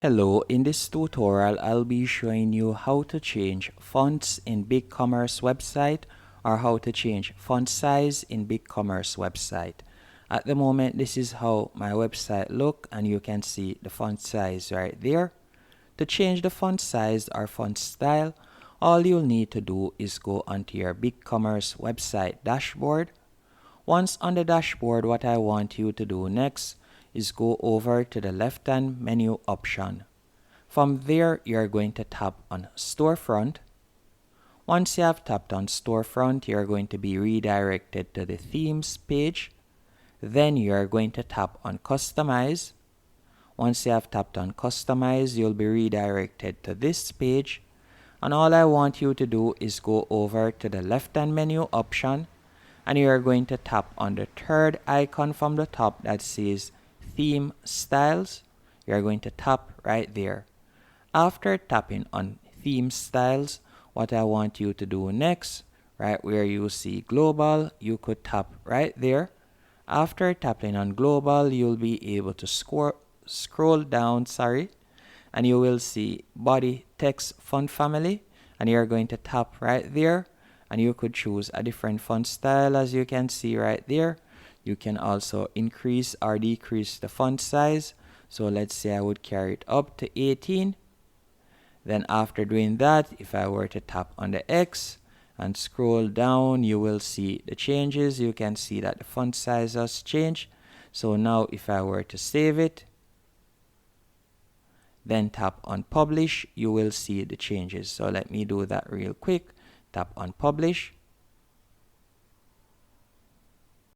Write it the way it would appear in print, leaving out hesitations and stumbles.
Hello, in this tutorial I'll be showing you how to change fonts in Bigcommerce website or how to change font size in Bigcommerce website. At the moment this is how my website look and you can see the font size right there. To change the font size or font style, all you'll need to do is go onto your Bigcommerce website dashboard. Once on the dashboard, what I want you to do next is go over to the left hand menu option. From there, you're going to tap on Storefront. Once you have tapped on Storefront, you're going to be redirected to the Themes page. Then you're going to tap on Customize. Once you have tapped on Customize, you'll be redirected to this page. And all I want you to do is go over to the left hand menu option and you are going to tap on the third icon from the top that says Theme Styles. You are going to tap right there. After tapping on Theme Styles, what I want you to do next, right where you see Global, you could tap right there. After tapping on Global, you'll be able to scroll down, and you will see Body Text Font Family, and you're going to tap right there. And you could choose a different font style as you can see right there. You can also increase or decrease the font size. So let's say I would carry it up to 18. Then after doing that, if I were to tap on the X and scroll down, you will see the changes. You can see that the font size has changed. So now if I were to save it, then tap on Publish, you will see the changes. So let me do that real quick. Tap on Publish.